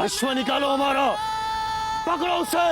अश्व निकालो हमारा, पकड़ो उसे।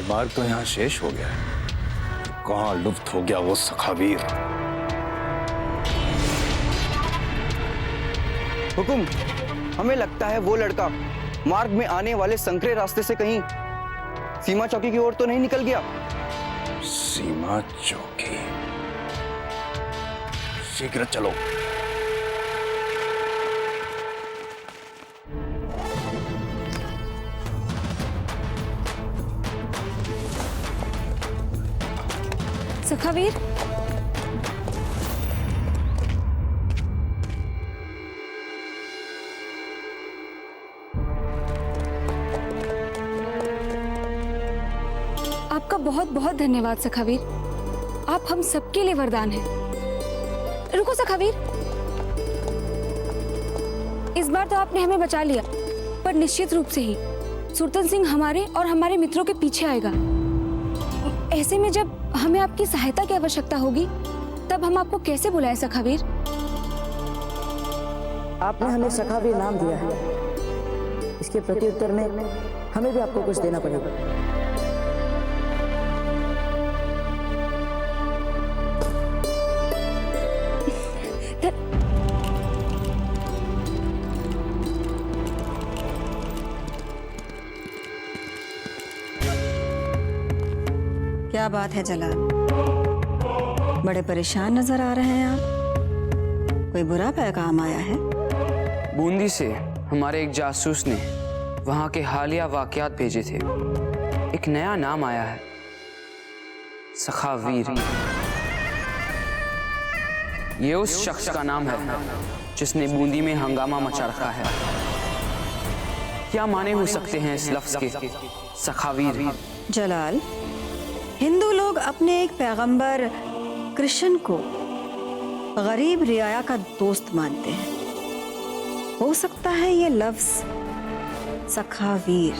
मार्ग तो यहाँ शेष हो गया है, कहाँ लुप्त हो गया वो सखावीर। हुकुम, हमें लगता है वो लड़का मार्ग में आने वाले संकरे रास्ते से कहीं सीमा चौकी की ओर तो नहीं निकल गया। सीमा चौकी, शीघ्र चलो। सखावीर, आपका बहुत बहुत धन्यवाद सखावीर। आप हम सबके लिए वरदान हैं। रुको सखावीर, इस बार तो आपने हमें बचा लिया, पर निश्चित रूप से ही सुरतन सिंह हमारे और हमारे मित्रों के पीछे आएगा। ऐसे में जब हमें आपकी सहायता की आवश्यकता होगी, तब हम आपको कैसे बुलाएं सखावीर? आपने हमें सखावीर नाम दिया है, इसके प्रत्युत्तर में हमें भी आपको कुछ देना पड़ेगा। क्या बात है जलाल, बड़े परेशान नजर आ रहे हैं आप। कोई बुरा पैगाम आया है? बूंदी से हमारे एक जासूस ने वहां के हालिया वाकयात भेजे थे। एक नया नाम आया है, सखावीर। ये उस शख्स का नाम है जिसने बूंदी में हंगामा मचा रखा है। क्या माने हो सकते हैं इस लफ्ज के, सखावीर? जलाल, हिंदू लोग अपने एक पैगंबर कृष्ण को गरीब रियाया का दोस्त मानते हैं। हो सकता है ये लफ्ज सखावीर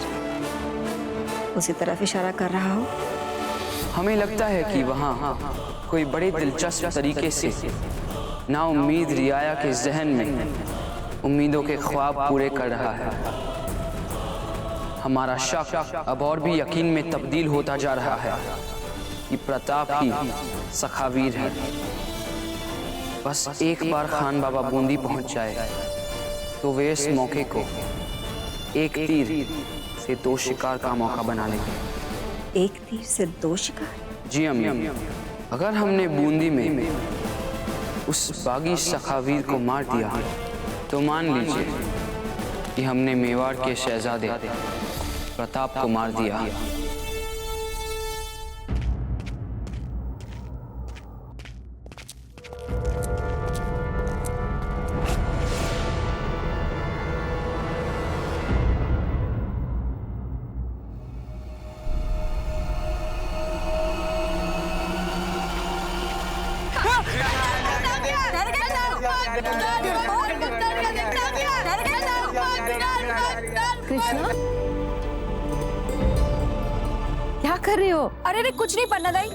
उसी तरफ इशारा कर रहा हो। हमें लगता है कि वहाँ कोई बड़े दिलचस्प तरीके से ना उम्मीद रियाया के जहन में उम्मीदों के ख्वाब पूरे कर रहा है। हमारा शक अब और भी यकीन में तब्दील होता जा रहा है कि प्रताप ही सखावीर है। बस एक बार खान बाबा बूंदी पहुंच जाए तो वे इस मौके को एक तीर से दो शिकार का मौका बना लेंगे। एक तीर से दो शिकार? जी अम्मी, अगर हमने बूंदी में उस बागी सखावीर को मार दिया तो मान लीजिए कि हमने मेवाड़ के शहजादे प्रताप को मार दिया। कृष्णा, क्या कर रहे हो? अरे रे कुछ नहीं पन्ना दाई,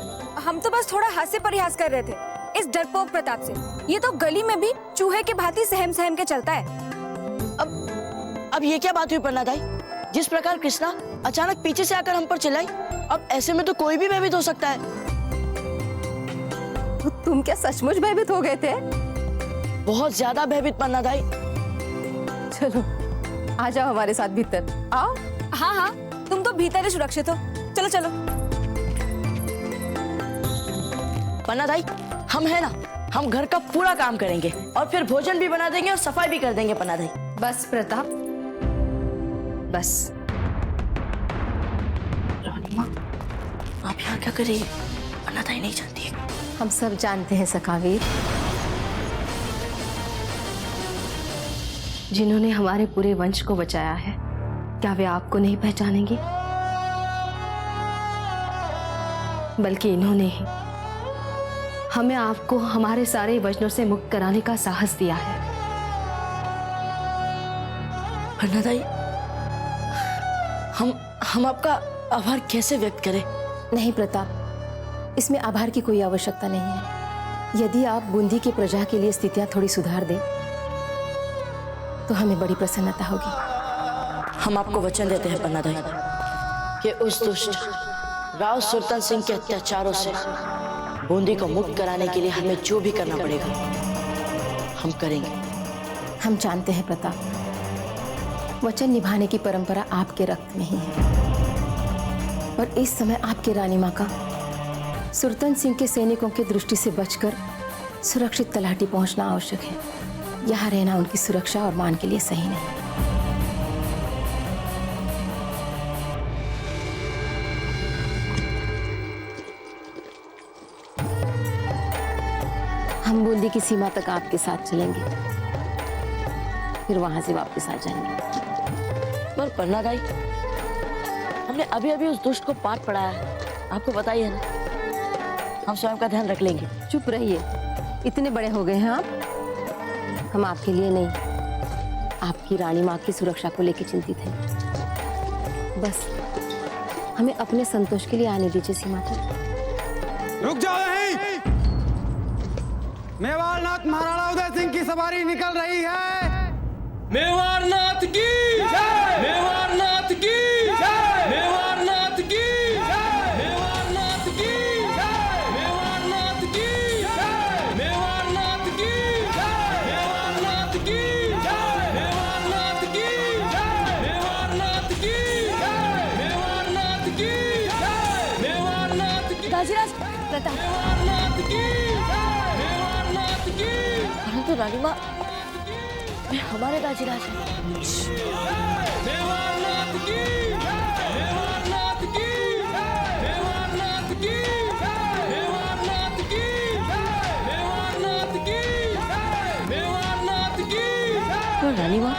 हम तो बस थोड़ा हास्य परिहास कर रहे थे इस डरपोक प्रताप से। ये तो गली में भी चूहे के भांति सहम सहम के चलता है। अब ये क्या बात हुई पन्ना दाई? जिस प्रकार कृष्णा अचानक पीछे से आकर हम पर चिल्लाई, अब ऐसे में तो कोई भी भयभीत हो सकता है। तो तुम क्या सचमुच भयभीत हो गए थे? बहुत ज्यादा भयभीत पन्ना दाई। चलो आ जाओ हमारे साथ भीतर, आओ। हाँ हाँ, तुम तो भीतर ही सुरक्षित हो, चलो चलो। पन्ना दाई, हम है ना, हम घर का पूरा काम करेंगे और फिर भोजन भी बना देंगे और सफाई भी कर देंगे पन्ना दाई। बस प्रताप, बस। आप यहाँ क्या कर रही है? पन्ना दाई नहीं जानती है। हम सब जानते हैं सखावीर, जिन्होंने हमारे पूरे वंश को बचाया है, क्या वे आपको नहीं पहचानेंगे? बल्कि इन्होंने ही हमें आपको हमारे सारे वचनों से मुक्त कराने का साहस दिया है। पन्ना दाई, हम आपका आभार कैसे व्यक्त करें? नहीं प्रताप, इसमें आभार की कोई आवश्यकता नहीं है। यदि आप बूंदी की प्रजा के लिए स्थितियां थोड़ी सुधार दें तो हमें बड़ी प्रसन्नता होगी। हम आपको वचन देते हैं पन्ना दाई कि उस दुष्ट राव सुल्तान सिंह के अत्याचारों से बूंदी को मुक्त कराने के लिए हमें जो भी करना पड़ेगा हम करेंगे। हम जानते हैं प्रताप, वचन निभाने की परंपरा आपके रक्त में ही है, और इस समय आपकी रानी माँ का सुल्तान सिंह के सैनिकों की दृष्टि से बचकर सुरक्षित तलहटी पहुंचना आवश्यक है। यहाँ रहना उनकी सुरक्षा और मान के लिए सही नहीं। हम बूंदी की सीमा तक आपके साथ चलेंगे, फिर वहां से वापस आ जाएंगे। पर पन्ना दाई, हमने अभी अभी उस दुष्ट को पाठ पढ़ाया है, आपको पता ही है ना। हम स्वयं का ध्यान रख लेंगे। चुप रहिए, इतने बड़े हो गए हैं आप। हम आपके लिए नहीं, आपकी रानी माँ की सुरक्षा को लेकर चिंतित हैं। बस हमें अपने संतोष के लिए आने दीजिए सीमा तक। रुक जाओ यहीं। मेवाड़नाथ महाराणा उदय सिंह की सवारी निकल रही है। मेवाड़नाथ की जय! मेवाड़नाथ की जय! मेवाड़नाथ की जय! मेवाड़नाथ की जय! मेवाड़नाथ की जय! मेवाड़नाथ की जय! मेवाड़नाथ की जय! मेवाड़नाथ की जय! मेवाड़नाथ की जय! मेवाड़नाथ की जय! मेवाड़नाथ की दाजीराज, प्रताप, मेवाड़नाथ की जय! मेवाड़नाथ की परंतु रानी माँ, वे हमारे दाजीराज हैं। मेवाड़नाथ की जय! मेवाड़नाथ की जय! मेवाड़नाथ की जय! मेवाड़नाथ की जय! मेवाड़नाथ की जय! मेवाड़नाथ की जय! तो रानी माँ,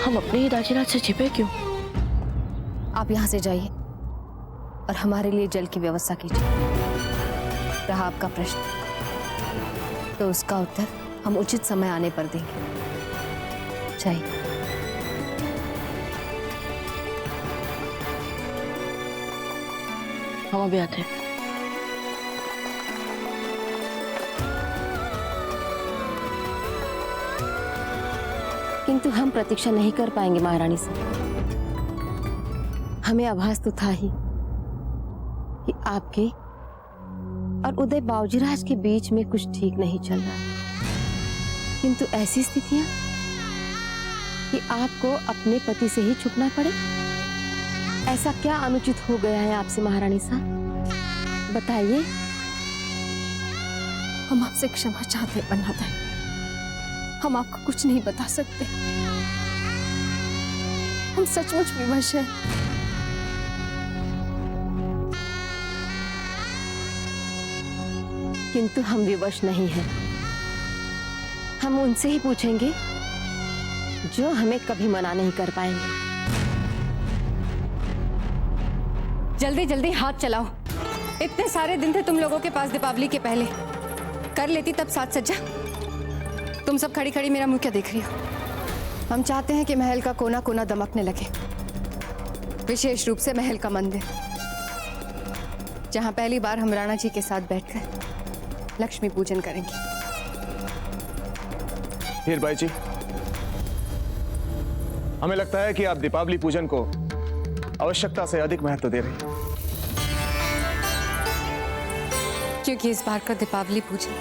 हम अपने ही दाजीराज से छिपे क्यों? आप यहाँ से जाइए और हमारे लिए जल की व्यवस्था कीजिए। रहा आपका प्रश्न, तो उसका उत्तर हम उचित समय आने पर देंगे। चाहिए। हम अभी आते हैं। किंतु हम प्रतीक्षा नहीं कर पाएंगे महारानी से। हमें आभास तो था ही कि आपके और उदय बाबूजीराज के बीच में कुछ ठीक नहीं चल रहा, किंतु ऐसी स्थितियां कि आपको अपने पति से ही छुपना पड़े। ऐसा क्या अनुचित हो गया है आपसे महारानी साहब, बताइए। हम आपसे क्षमा चाहते हैं पन्ना दाई, हम आपको कुछ नहीं बता सकते। हम सचमुच विवश हैं। किंतु हम विवश नहीं हैं। हम उनसे ही पूछेंगे जो हमें कभी मना नहीं कर पाएंगे। जल्दी जल्दी हाथ चलाओ। इतने सारे दिन थे तुम लोगों के पास दीपावली के पहले, कर लेती तब साज सज्जा। तुम सब खड़ी खड़ी मेरा मुंह क्या देख रही हो? हम चाहते हैं कि महल का कोना कोना दमकने लगे, विशेष रूप से महल का मंदिर, जहां पहली बार हम राणा जी के साथ बैठकर लक्ष्मी पूजन करेंगे। हीरबाई जी, हमें लगता है कि आप दीपावली पूजन को आवश्यकता से अधिक महत्व दे रही हैं। क्योंकि इस बार का दीपावली पूजन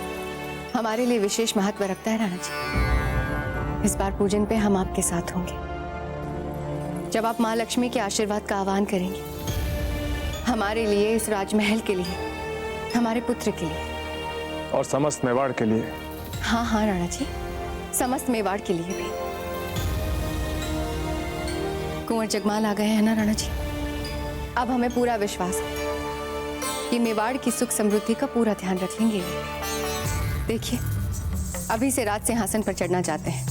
हमारे लिए विशेष महत्व रखता है राणा जी। इस बार पूजन पे हम आपके साथ होंगे। जब आप माँ लक्ष्मी के आशीर्वाद का आह्वान करेंगे, हमारे लिए, इस राजमहल के लिए, हमारे पुत्र के लिए और समस्त मेवाड़ के लिए। हाँ हाँ राणा जी, समस्त मेवाड़ के लिए भी। कुंवर जगमाल आ गए हैं ना राणा जी। अब हमें पूरा विश्वास है कि मेवाड़ की सुख समृद्धि का पूरा ध्यान रखेंगे। देखिए, अभी से राज सिंहासन पर चढ़ना चाहते हैं।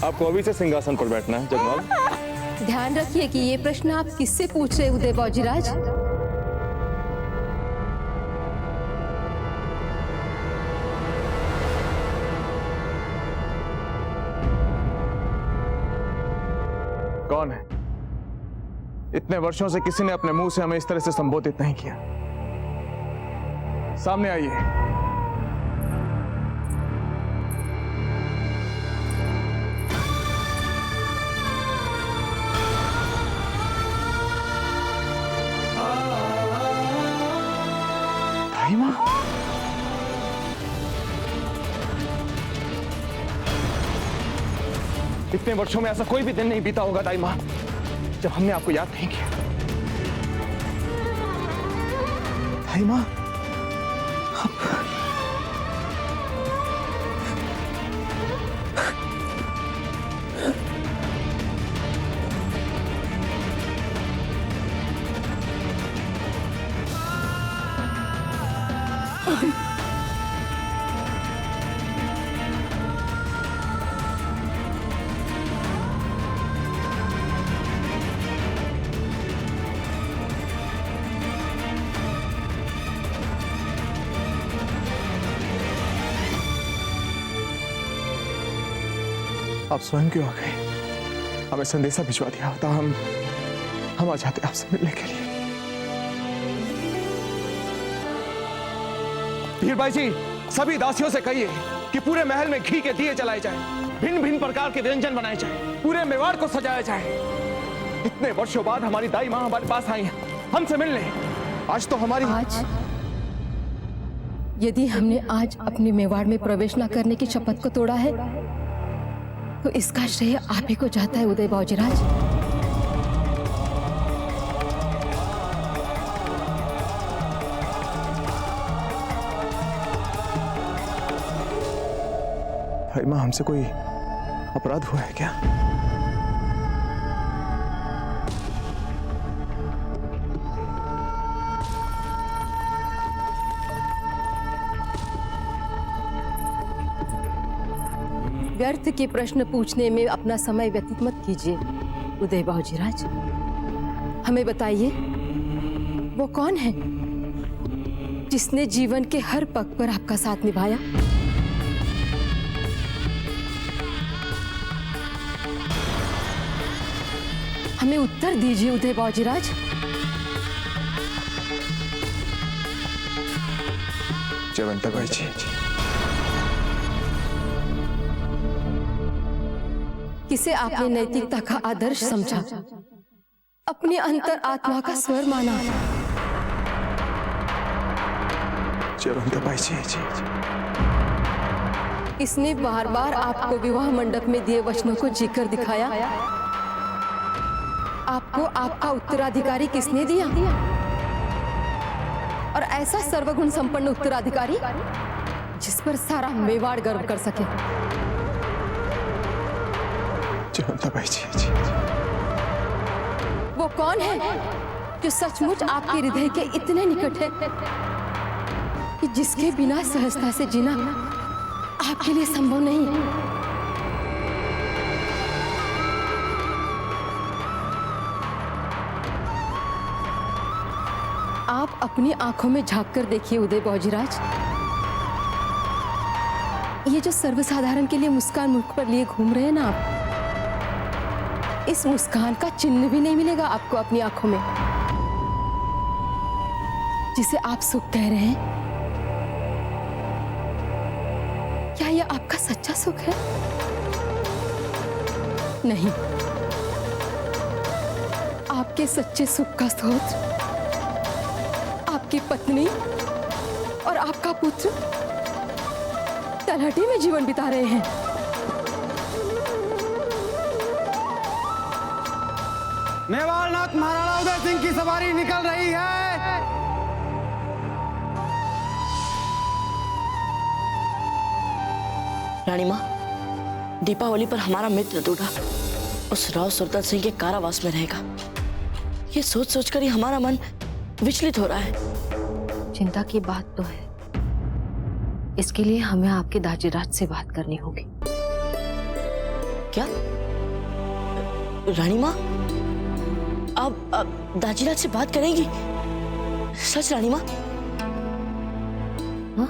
आपको अभी से सिंहासन पर बैठना है जगमाल। ध्यान रखिए कि ये प्रश्न आप किससे पूछ रहे उदय बाजीराज? कौन है? इतने वर्षों से किसी ने अपने मुंह से हमें इस तरह से संबोधित नहीं किया। सामने आइए। माँ, इतने वर्षों में ऐसा कोई भी दिन नहीं बीता होगा दाई माँ जब हमने आपको याद नहीं किया। दाई माँ, आप स्वयं क्यों आ गए? हमें संदेशा भिजवा दिया होता, हम आ जाते आपसे मिलने के लिए। हीरबाई जी, सभी दासियों से कहिए कि पूरे महल में घी के दिए जलाए जाएं, भिन्न भिन्न प्रकार के व्यंजन बनाए जाएं, पूरे मेवाड़ को सजाया जाए। इतने वर्षों बाद हमारी दाई माँ हमारे पास आई हैं, हमसे मिलने। आज तो हमारी यदि हमने आज अपने मेवाड़ में प्रवेश न करने की शपथ को तोड़ा है, तो इसका श्रेय आप ही को जाता है उदय बाजीराज। भाई माँ, हमसे कोई अपराध हुआ है क्या? व्यर्थ के प्रश्न पूछने में अपना समय व्यतीत मत कीजिए उदय बाजीराज। हमें बताइए, वो कौन है जिसने जीवन के हर पग पर आपका साथ निभाया? हमें उत्तर दीजिए उदय बाजीराज। जयवंताबाई जी, किसे आपने नैतिकता का आदर्श समझा, अपनी अंतर आत्मा का स्वर माना? जयवंताबाई जी, इसने बार बार आपको विवाह मंडप में दिए वचनों को जीकर दिखाया। आपको आपका उत्तराधिकारी किसने दिया? और ऐसा सर्वगुण संपन्न उत्तराधिकारी जिस पर सारा मेवाड़ गर्व कर सके। जयवंताबाई जी, वो कौन है जो सचमुच आपके हृदय के इतने निकट है कि जिसके बिना सहजता से जीना आपके लिए संभव नहीं? आप अपनी आंखों में झांक कर देखिए उदय बाबूजीराज, ये जो सर्वसाधारण के लिए मुस्कान मुख पर लिए घूम रहे हैं ना आप, इस मुस्कान का चिन्ह भी नहीं मिलेगा आपको अपनी आंखों में। जिसे आप सुख कह रहे हैं, क्या यह आपका सच्चा सुख है? नहीं, आपके सच्चे सुख का स्रोत आपकी पत्नी और आपका पुत्र तलहटी में जीवन बिता रहे हैं। मेवाड़नाथ महाराणा उदय सिंह की सवारी निकल रही है। रानी माँ, दीपावली पर हमारा मित्र दूढ़ा उस राव सुल्तान सिंह के कारावास में रहेगा। ये सोच सोचकर ही हमारा मन विचलित हो रहा है। चिंता की बात तो है, इसके लिए हमें आपके दाजीराज से बात करनी होगी। क्या रानी माँ, आप दाजीराज से बात करेंगी? सच रानी माँ? हाँ?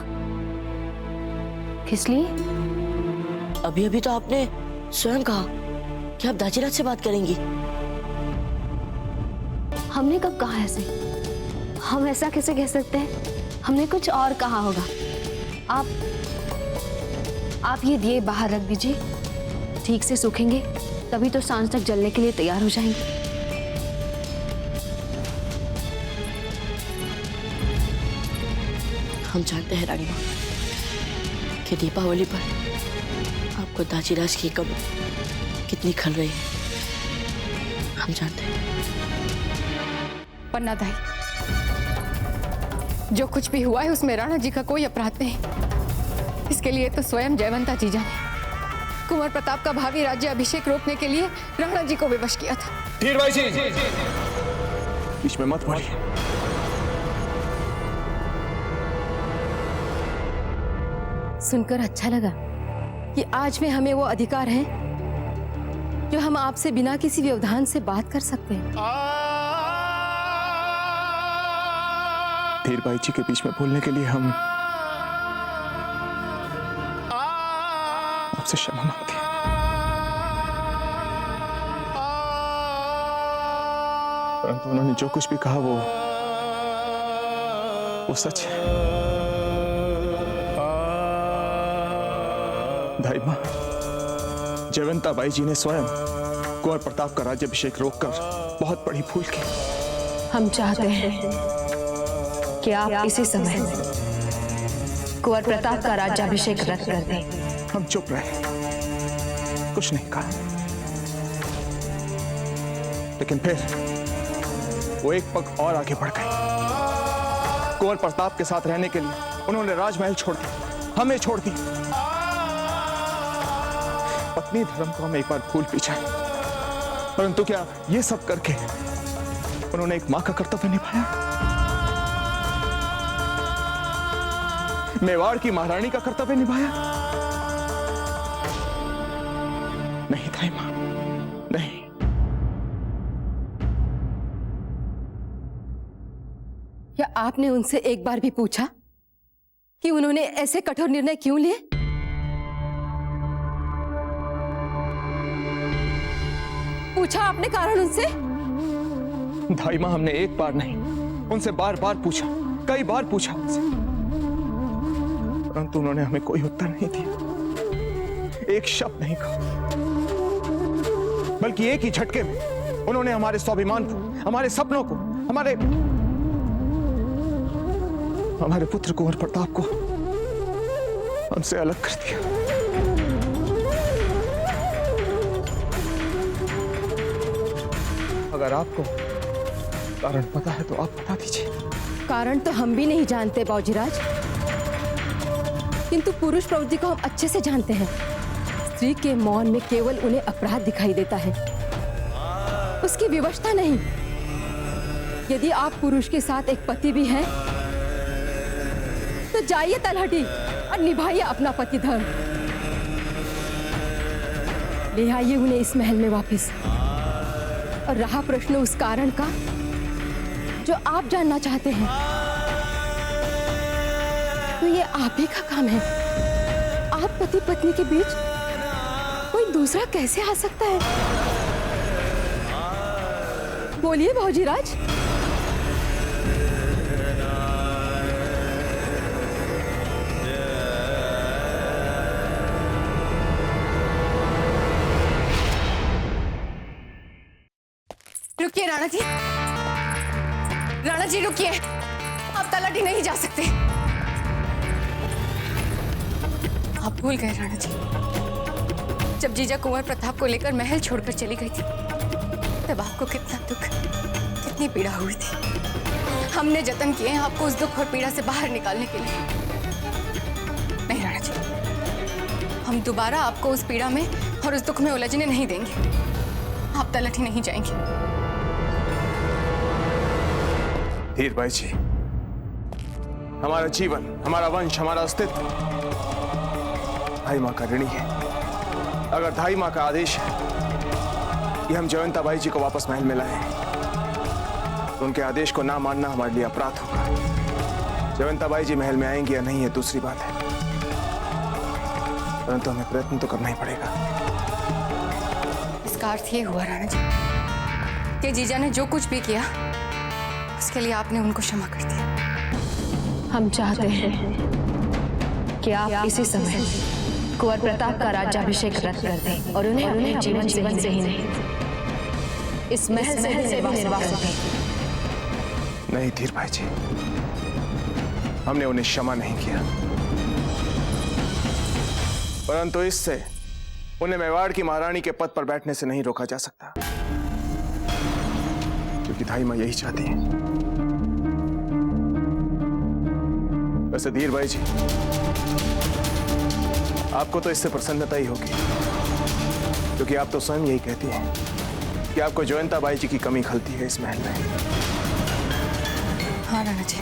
किस लिए? अभी अभी तो आपने स्वयं कहा कि आप दाजीराज से बात करेंगी। हमने कब कहा ऐसे? हम ऐसा कैसे कह सकते हैं? हमने कुछ और कहा होगा। आप ये दिए बाहर रख दीजिए, ठीक से सूखेंगे तभी तो सांझ तक जलने के लिए तैयार हो जाएंगे। हम जानते हैं रानी माँ कि दीपावली पर आपको दाजीराज की कमी कितनी खल रही है। हम जानते हैं। पन्ना दाई, जो कुछ भी हुआ है उसमें राणा जी का कोई अपराध नहीं। इसके लिए तो स्वयं जयवंता जी जाने कुंवर प्रताप का भावी राज्य अभिषेक रोकने के लिए राणा जी को विवश किया था। धीर भाई जी, बीच में मत बोलिए। सुनकर अच्छा लगा कि आज में हमें वो अधिकार है जो हम आपसे बिना किसी व्यवधान से बात कर सकते हैं। धीर भाई जी के बीच में बोलने के लिए हम आपसे क्षमा मांगते हैं। परंतु उन्होंने जो कुछ भी कहा वो सच है। दाई मां, जयवंता बाई जी ने स्वयं कुंवर प्रताप का राज्याभिषेक रोककर बहुत बड़ी भूल की। हम चाहते हैं कि आप इसी समय कुंवर प्रताप का राज्याभिषेक रद्द कर दें। हम चुप रहे, कुछ नहीं कहा। लेकिन फिर वो एक पग और आगे बढ़ गए। कुंवर प्रताप के साथ रहने के लिए उन्होंने राजमहल छोड़ दिया, हमें छोड़ दिया। पत्नी धर्म को हम एक बार भूल भी जाए, परंतु क्या ये सब करके उन्होंने एक मां का कर्तव्य निभाया? मेवाड़ की महारानी का कर्तव्य निभाया? नहीं दाई मां, नहीं। क्या आपने उनसे एक बार भी पूछा कि उन्होंने ऐसे कठोर निर्णय क्यों लिए? पूछा आपने कारण उनसे? दाई मां, हमने एक बार नहीं, उनसे बार बार पूछा, कई बार पूछा उनसे, परंतु उन्होंने हमें कोई उत्तर नहीं दिया, एक शब्द नहीं कहा। बल्कि एक ही झटके में उन्होंने हमारे स्वाभिमान को, हमारे सपनों को, हमारे पुत्र कुंवर प्रताप को हमसे अलग कर दिया। अगर आपको कारण पता है तो आप बता दीजिए। कारण तो हम भी नहीं जानते बाबूजीराज, किंतु पुरुष प्रवृत्ति को हम अच्छे से जानते हैं। स्त्री के मौन में केवल उन्हें अपराध दिखाई देता है, उसकी विवशता नहीं। यदि आप पुरुष के साथ एक पति भी हैं, तो जाइए तलहटी और निभाइए अपना पति धर्म। ले आइए उन्हें इस महल में वापस। और रहा प्रश्न उस कारण का जो आप जानना चाहते हैं तो ये आप ही का काम है। आप पति पत्नी के बीच कोई दूसरा कैसे आ सकता है? बोलिए भौजीराज। रुकिए राणा जी, राणा जी रुकिए, आप तलाटी नहीं जा सकते। आप भूल गए राणा जी, जब जीजा कुंवर प्रताप को लेकर महल छोड़कर चली गई थी तब आपको कितना दुख, कितनी पीड़ा हुई थी। हमने जतन किए हैं आपको उस दुख और पीड़ा से बाहर निकालने के लिए। नहीं राणा जी, हम दोबारा आपको उस पीड़ा में और उस दुख में उलझने नहीं देंगे। आप तलाटी नहीं जाएंगे। धीर भाई जी, हमारा जीवन, हमारा वंश, हमारा अस्तित्व धाई माँ का ऋणी है। अगर धाई माँ का आदेश है कि हम जयवंता बाई जी को वापस महल में लाएं, तो उनके आदेश को ना मानना हमारे लिए अपराध होगा। जयवंता बाई जी महल में आएंगी या नहीं, है दूसरी बात है, परंतु हमें प्रयत्न तो करना ही पड़ेगा। इसका अर्थ ये हुआ राणा जी कि जीजा ने जो कुछ भी किया उसके लिए आपने उनको क्षमा कर दिया। हम चाहते हैं कि आप इसी समय कुंवर प्रताप का राज्याभिषेक रद्द कर दें और उन्हें अपने जीवन से ही नहीं, इस महल से निर्वाह करें। नहीं धीर भाई जी, हमने उन्हें क्षमा नहीं किया, परंतु इससे उन्हें मेवाड़ की महारानी के पद पर बैठने से नहीं रोका जा सकता, क्योंकि धाई माँ यही चाहती है। वैसे धीर भाई जी, आपको तो इससे प्रसन्नता ही होगी, क्योंकि आप तो स्वयं यही कहती हैं कि आपको जयवंता बाई जी की कमी खलती है इस महल में। हाँ राणा जी,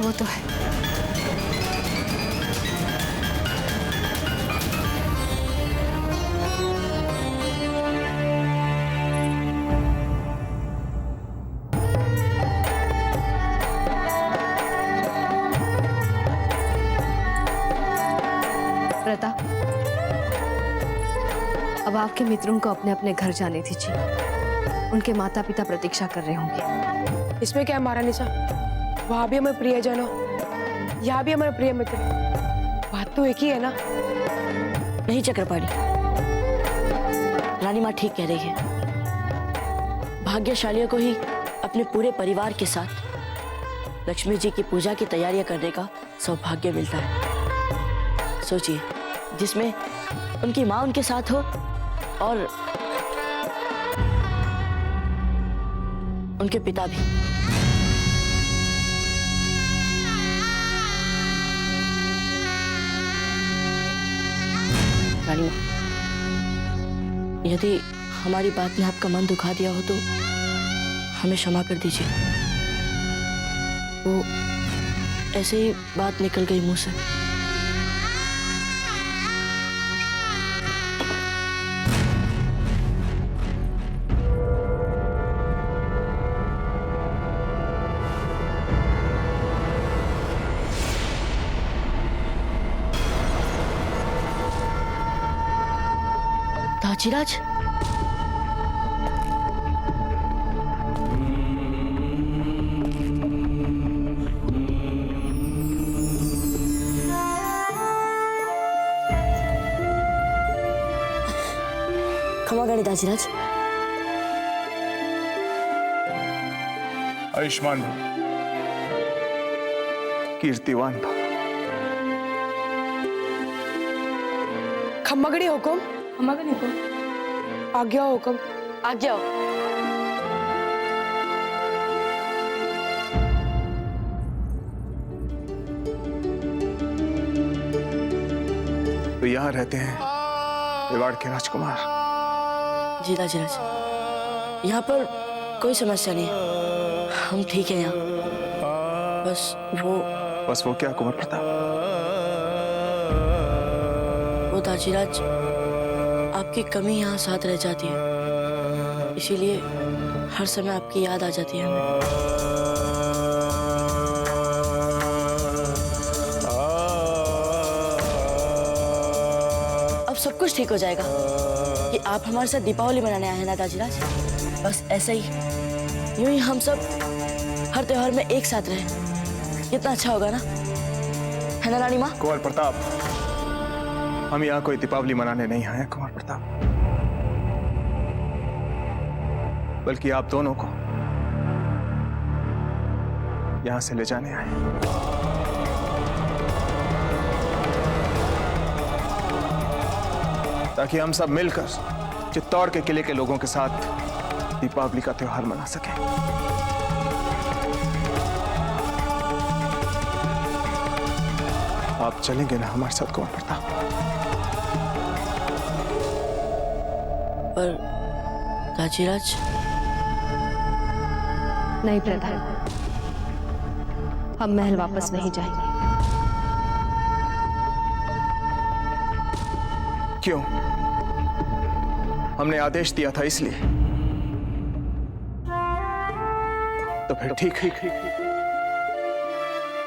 वो तो है। प्रताप, अब आपके मित्रों को अपने अपने घर जाने दीजिए। उनके माता पिता प्रतीक्षा कर रहे होंगे। इसमें क्या है महारानी साहब, वहां भी हमारे प्रियजन हो, यहाँ भी हमारे प्रिय मित्र, बात तो एक ही है ना। नहीं चक्रपाणी, रानी माँ ठीक कह रही है। भाग्यशालियों को ही अपने पूरे परिवार के साथ लक्ष्मी जी की पूजा की तैयारियां करने का सौभाग्य मिलता है। सोचिए, जिसमें उनकी माँ उनके साथ हो और उनके पिता भी। रानी माँ, यदि हमारी बात ने आपका मन दुखा दिया हो तो हमें क्षमा कर दीजिए। वो ऐसे ही बात निकल गई मुंह से। दाजीराज, क्षमागणी दाजीराज। आयुष्मान भव, कीर्तिवान भव। खम्मागणी हुकुम, खम्मागणी हुकुम, आज्ञा हुकुम, आज्ञा। तो यहाँ रहते हैं मेवाड़ के राजकुमार। जी दाजीराज, यहाँ पर कोई समस्या नहीं है, हम ठीक है यहाँ। बस वो क्या कुंवर प्रताप? वो दाजीराज, आपकी कमी यहाँ साथ रह जाती है, इसीलिए हर समय आपकी याद आ जाती है हमें। अब सब कुछ ठीक हो जाएगा कि आप हमारे साथ दीपावली मनाने आए हैं ना दाजीराज। बस ऐसे ही यूं ही हम सब हर त्योहार में एक साथ रहे, कितना अच्छा होगा ना, है ना रानी माँ? कुंवर प्रताप, हम यहाँ कोई दीपावली मनाने नहीं आए हैं कुंवर प्रताप, बल्कि आप दोनों को यहां से ले जाने आए हैं। ताकि हम सब मिलकर चित्तौड़ के किले के लोगों के साथ दीपावली का त्योहार मना सकें। आप चलेंगे ना हमारे साथ कुंवर प्रताप? पर दाजीराज, नहीं प्रधान, हम महल वापस नहीं जाएंगे। क्यों? हमने आदेश दिया था इसलिए। तो फिर ठीक है,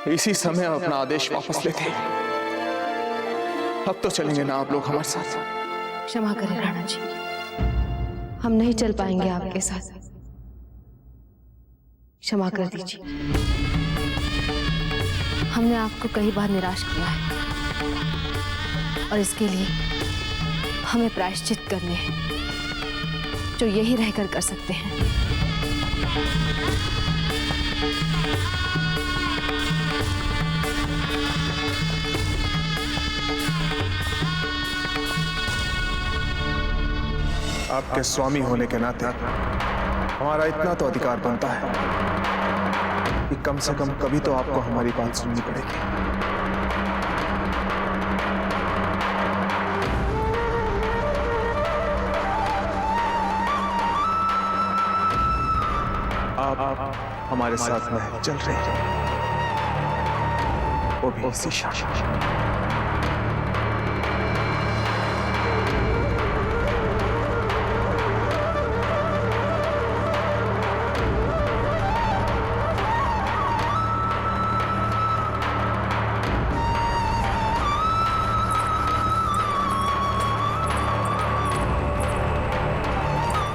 इसी समय हम अपना आदेश वापस लेते हैं। अब तो चलेंगे ना आप लोग हमारे साथ? क्षमा करें राणा जी, हम नहीं चल पाएंगे आपके साथ, क्षमा कर दीजिए। हमने आपको कई बार निराश किया है और इसके लिए हमें प्रायश्चित करने हैं, जो यही रहकर कर सकते हैं। आपके स्वामी होने के नाते हमारा इतना तो अधिकार बनता है कि कम से कम कभी तो आपको हमारी बात सुननी पड़ेगी। आप हमारे साथ में चल रहे हैं, वो भी इसी शासन।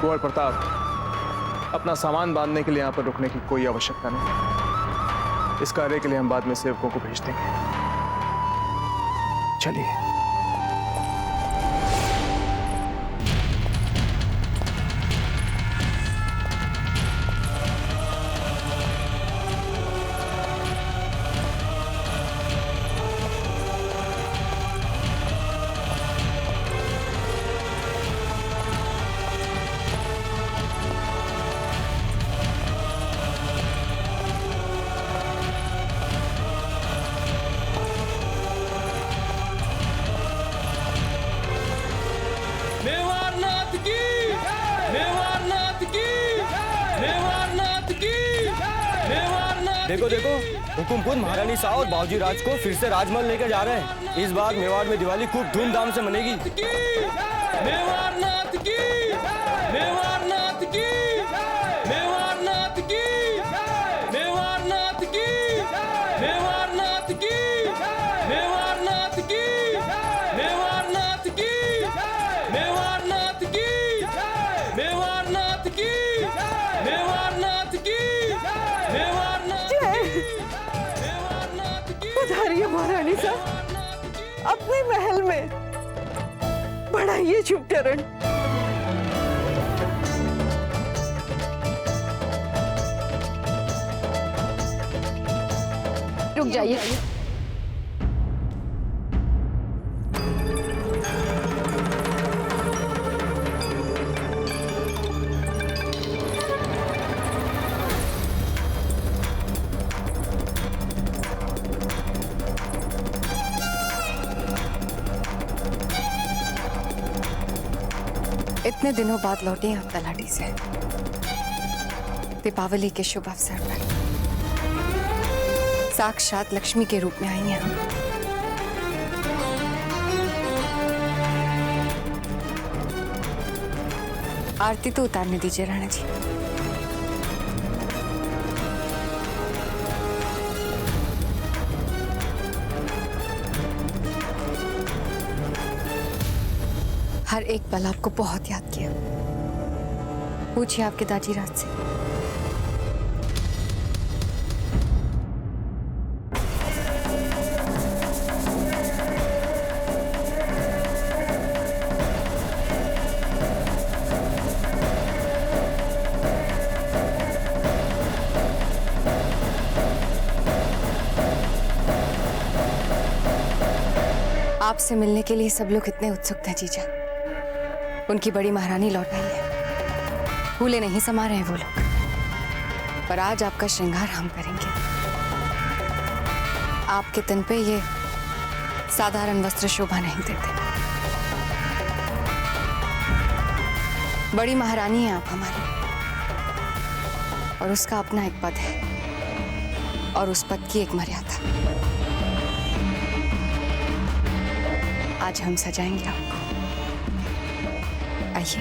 कुंवर प्रताप, अपना सामान बांधने के लिए यहाँ पर रुकने की कोई आवश्यकता नहीं। इस कार्य के लिए हम बाद में सेवकों को भेज देंगे। चलिए। मेवाड़नाथ की, मेवाड़नाथ की, मेवाड़नाथ की, मेवाड़नाथ। देखो देखो, हुकुम खुद महारानी साहब और बाबूजी राज को फिर से राजमहल लेकर जा रहे हैं। इस बार मेवाड़ में दिवाली खूब धूमधाम से मनेगी। मेवाड़नाथ की, मेवाड़नाथ की, मेवाड़नाथ की, मेवाड़नाथ की, मेवाड़नाथ की, मेवाड़नाथ की, मेवाड़नाथ की, मेवाड़नाथ की, मेवाड़नाथ की, मेवाड़नाथ की, मेवाड़नाथ की। पधारिए महारानी साहब, अपने महल में बढ़ाइए शुभ चरण। रुक जाइए, इतने दिनों बाद लौटे हैं आप तलाटी से, दीपावली के शुभ अवसर पर साक्षात लक्ष्मी के रूप में आई हैं हम। आरती तो उतारने दीजिए राणा जी। हर एक पल आपको बहुत याद किया। पूछिए आपके दादी राज से। आपसे मिलने के लिए सब लोग इतने उत्सुक थे जीजा। उनकी बड़ी महारानी लौट आई है। फूले नहीं समा रहे वो लोग, पर आज आपका श्रृंगार हम करेंगे। आपके तन पे ये साधारण वस्त्र शोभा नहीं देते। बड़ी महारानी हैं आप हमारी, और उसका अपना एक पद है और उस पद की एक मर्यादा। आज हम सजाएंगे आपको। आइए।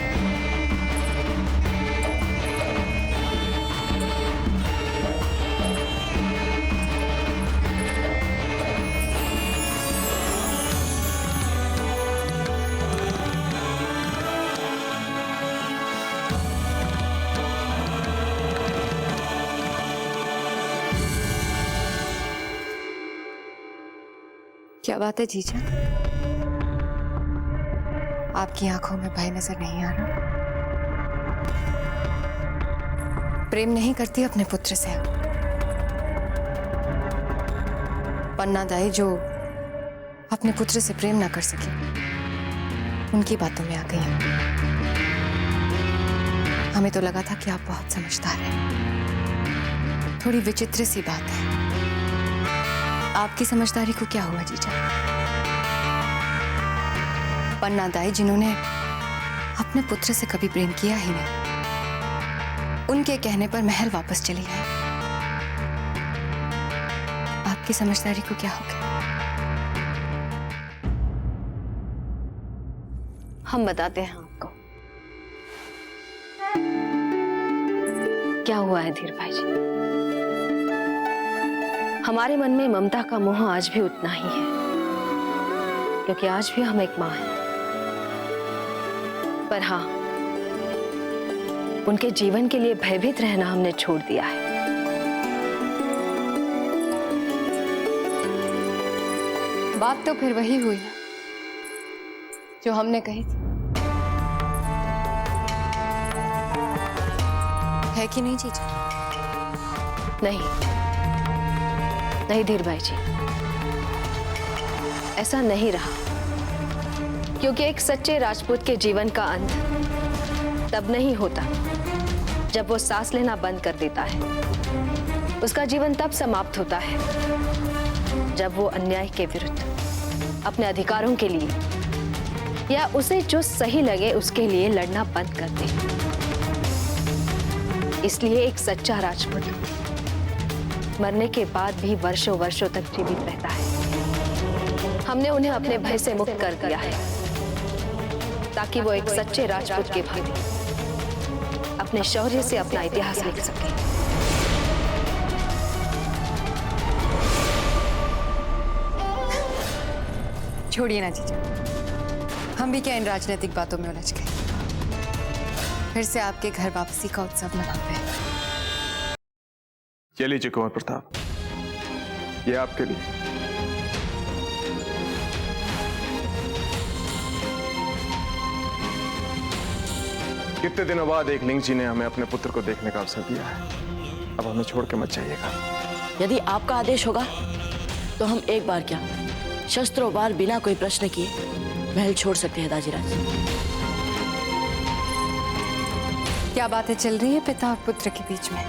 क्या बात है जीजा? आपकी आंखों में भय नजर नहीं आ रहा? प्रेम नहीं करती अपने पुत्र से? पन्ना दाई जो अपने पुत्र से प्रेम ना कर सके, उनकी बातों में आ गई हैं। हमें तो लगा था कि आप बहुत समझदार हैं। थोड़ी विचित्र सी बात है। आपकी समझदारी को क्या हुआ जीजा? पन्ना दाई जिन्होंने अपने पुत्र से कभी प्रेम किया ही नहीं, उनके कहने पर महल वापस चली आई। आपकी समझदारी को क्या हो गया? हम बताते हैं आपको क्या हुआ है धीर भाई जी। हमारे मन में ममता का मोह आज भी उतना ही है, क्योंकि आज भी हम एक मां हैं। पर हाँ, उनके जीवन के लिए भयभीत रहना हमने छोड़ दिया है। बात तो फिर वही हुई ना जो हमने कही थी, है कि नहीं जीजा? नहीं धीर भाई जी, ऐसा नहीं रहा। क्योंकि एक सच्चे राजपूत के जीवन का अंत तब नहीं होता जब वो सांस लेना बंद कर देता है। उसका जीवन तब समाप्त होता है जब वो अन्याय के विरुद्ध, अपने अधिकारों के लिए या उसे जो सही लगे उसके लिए लड़ना बंद कर दे। इसलिए एक सच्चा राजपूत मरने के बाद भी वर्षों वर्षों तक जीवित रहता है। हमने उन्हें अपने भय से मुक्त कर दिया है ताकि वो एक सच्चे राजपूत के भांति अपने शौर्य से अपना इतिहास लिख सके। छोड़िए ना जीजा, हम भी क्या इन राजनीतिक बातों में उलझ गए। फिर से आपके घर वापसी का उत्सव मनाते हैं। ये लीजिए कुंवर प्रताप, ये आपके लिए। कितने दिनों बाद एक लिंग जी ने हमें अपने पुत्र को देखने का अवसर दिया है। अब हमें छोड़ के मत जाइएगा। यदि आपका आदेश होगा तो हम एक बार क्या, शस्त्रों बार बिना कोई प्रश्न किए महल छोड़ सकते हैं दाजीराज। क्या बातें चल रही है पिता और पुत्र के बीच में?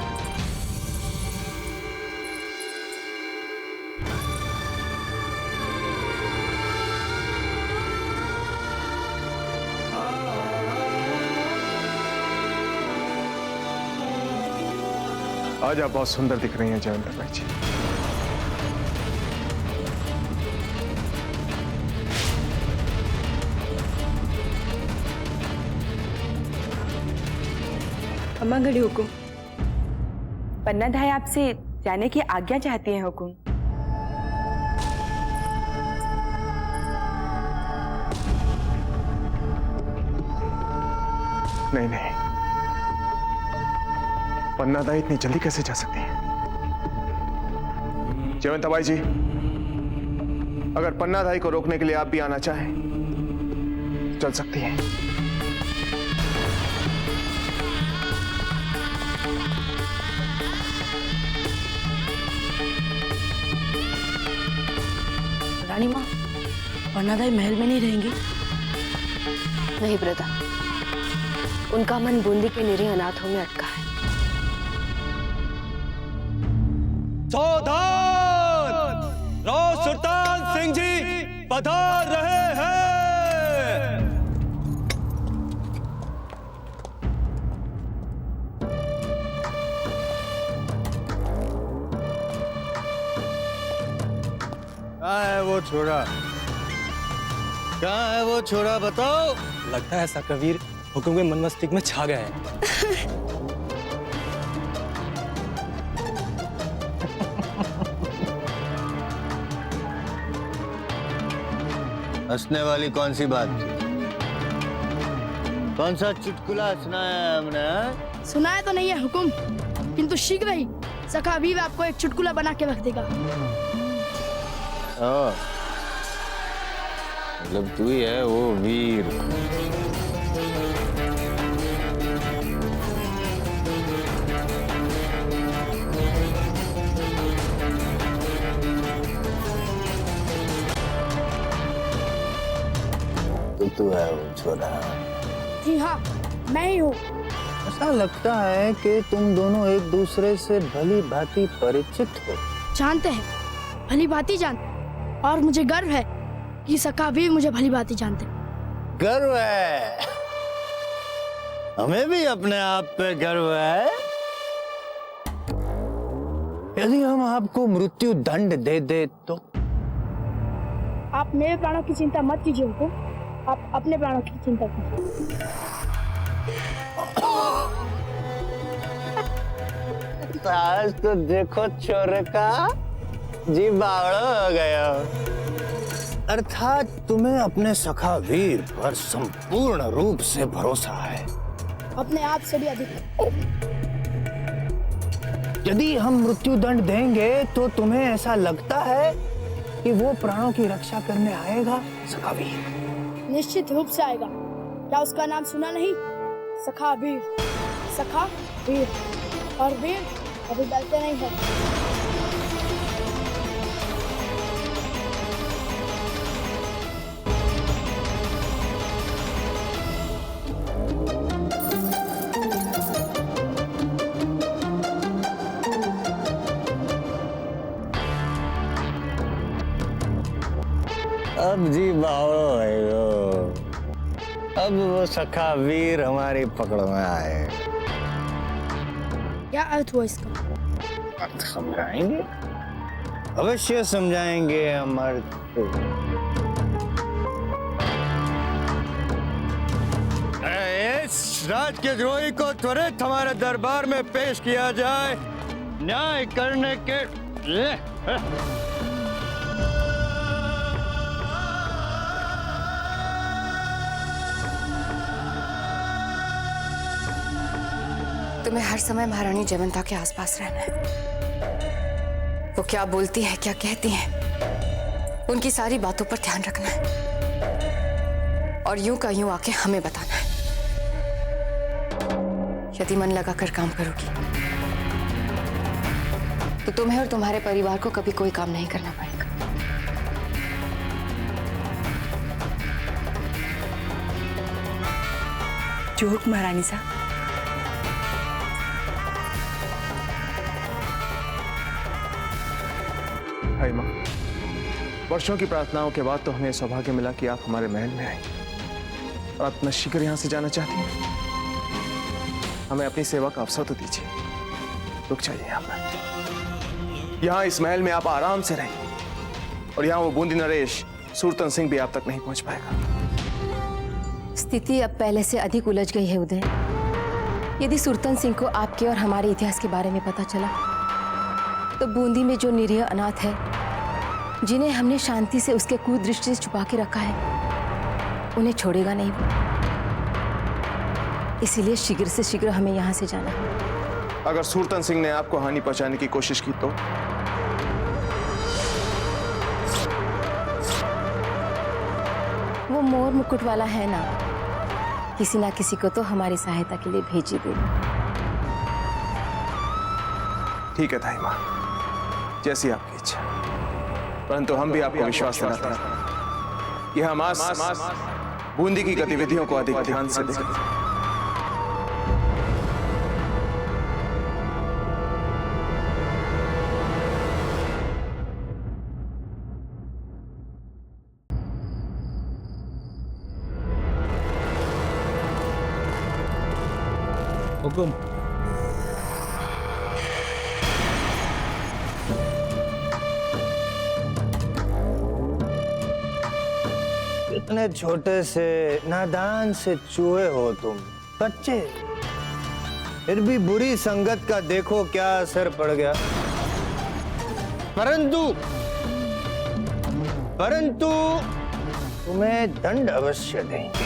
आज आप बहुत सुंदर दिख रही हैं जयेंद्र भाई जी। अम्मा घड़ी हुकुम। पन्ना दाई आपसे जाने की आज्ञा चाहती हैं हुकुम। नहीं नहीं, पन्नादाई इतनी जल्दी कैसे जा सकती है? जयवंताबाई जी, अगर पन्नादाई को रोकने के लिए आप भी आना चाहें, चल सकती हैं। रानी माँ, पन्नादाई महल में नहीं रहेंगी? नहीं ब्रदा, उनका मन बूंदी के निरीह अनाथों में अटका है। सावधान! राव सुल्तान सिंह जी पधार रहे हैं। कहाँ है वो छोरा? कहाँ है वो छोरा, बताओ। लगता है सकवीर हुक्म के मन मस्तिष्क में छा गए हैं। हंसने वाली कौन सी बात थी? कौन सा चुटकुला सुनाया हमने? सुनाया तो नहीं है हुकुम, किंतु शीघ्र ही सखा वीर आपको एक चुटकुला बना के रख देगा। मतलब तू ही है वो वीर। तू है वो छोरा? जी हाँ, मैं ही हूँ। ऐसा लगता है कि तुम दोनों एक दूसरे से भली भांति परिचित हो। जानते हैं, भली भांति जानते, और मुझे गर्व है कि सखा वीर मुझे भली भांति जानते। गर्व है? हमें भी अपने आप पे गर्व है। यदि हम आपको मृत्यु दंड दे दे तो? आप मेरे प्राणों की चिंता मत कीजिए हुकुम, आप अपने प्राणों की चिंता कीजिए। आज तो देखो छोरे का जी बावड़ा हो गया। अर्थात तुम्हें अपने सखा वीर पर संपूर्ण रूप से भरोसा है। अपने आप से भी अधिक। यदि हम मृत्यु दंड देंगे तो तुम्हें ऐसा लगता है कि वो प्राणों की रक्षा करने आएगा सखा वीर? निश्चित रूप से आएगा। क्या उसका नाम सुना नहीं? सखा वीर, सखा वीर, और वीर अभी डरते नहीं है। अब जी बावड़ो है वो। अब वो सखा वीर हमारी पकड़ में आए। क्या अर्थ हुआ इसका? अर्थ समझाएंगे, अवश्य समझाएंगे हम अर्थ। इस राज के द्रोही को त्वरित हमारे दरबार में पेश किया जाए, न्याय करने के लिए। तुम्हें हर समय महारानी जयवंता के आसपास रहना है। वो क्या बोलती है, क्या कहती है, उनकी सारी बातों पर ध्यान रखना है, और यूं का यूं आके हमें बताना है। यदि मन लगाकर काम करोगी तो तुम्हें और तुम्हारे परिवार को कभी कोई काम नहीं करना पड़ेगा। जो हुक्म महारानी साहब। हाय माँ, वर्षों की प्रार्थनाओं के बाद तो हमें सौभाग्य मिला कि आप हमारे महल में आए, और आप इतना शीघ्र यहाँ से जाना चाहती हैं। हमें अपनी सेवा का अवसर तो दीजिए। रुक जाइए यहाँ पर। यहाँ इस महल में आप आराम से रहें, और यहाँ वो बूंदी नरेश सूरतन सिंह भी आप तक नहीं पहुंच पाएगा। स्थिति अब पहले से अधिक उलझ गई है उदय। यदि सूरतन सिंह को आपके और हमारे इतिहास के बारे में पता चला तो बूंदी में जो निरीह अनाथ है, जिन्हें हमने शांति से उसके कुदृष्टि से छुपा के रखा है, उन्हें छोड़ेगा नहीं। इसीलिए शीघ्र से शीघ्र हमें यहाँ से जाना है। अगर सुल्तान सिंह ने आपको हानि पहुंचाने की कोशिश की तो? वो मोर मुकुट वाला है ना, किसी ना किसी को तो हमारी सहायता के लिए भेज ही देगा। ठीक है दाई माँ, जैसी आपकी इच्छा। परंतु हम भी आपको विश्वास दिलाते हैं कि हम आज बूंदी की गतिविधियों को अधिक ध्यान से देखें। हुकुम। इतने छोटे से नादान से चूहे हो तुम, बच्चे, फिर भी बुरी संगत का देखो क्या असर पड़ गया। परंतु तुम्हें दंड अवश्य देंगे,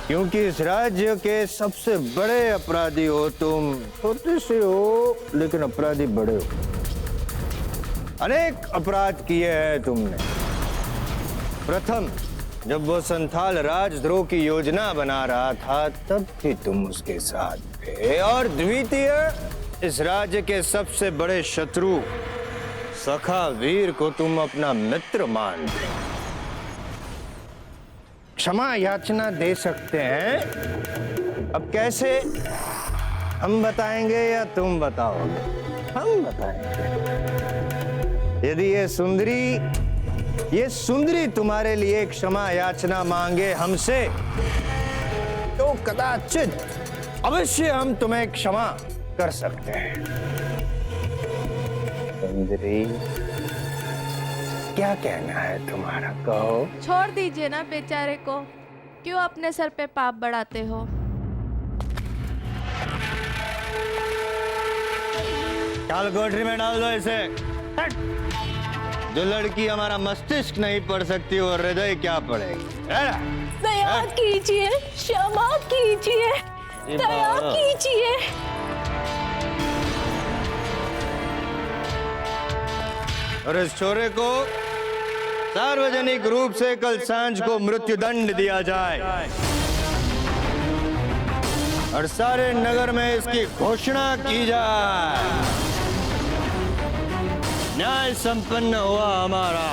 क्योंकि इस राज्य के सबसे बड़े अपराधी हो तुम। छोटे से हो लेकिन अपराधी बड़े हो। अनेक अपराध किए हैं तुमने। प्रथम, जब वो संथाल राजद्रोह की योजना बना रहा था तब भी तुम उसके साथ थे। और द्वितीय, इस राज्य के सबसे बड़े शत्रु सखा वीर को तुम अपना मित्र मानते। क्षमा याचना दे सकते हैं। अब कैसे, हम बताएंगे या तुम बताओगे? हम बताएंगे। यदि ये सुंदरी तुम्हारे लिए क्षमा याचना मांगे हमसे, तो कदाचित अवश्य हम तुम्हें क्षमा कर सकते हैं। सुंदरी, क्या कहना है तुम्हारा, कहो। छोड़ दीजिए ना बेचारे को, क्यों अपने सर पे पाप बढ़ाते हो। काल कोठरी में डाल दो इसे। जो लड़की हमारा मस्तिष्क नहीं पढ़ सकती वो हृदय क्या पढ़ेगी। दया कीजिए, क्षमा कीजिए, दया कीजिए। और इस छोरे को सार्वजनिक रूप से कल सांझ को मृत्युदंड दिया जाए और सारे नगर में इसकी घोषणा की जाए। न्याय संपन्न हुआ हमारा।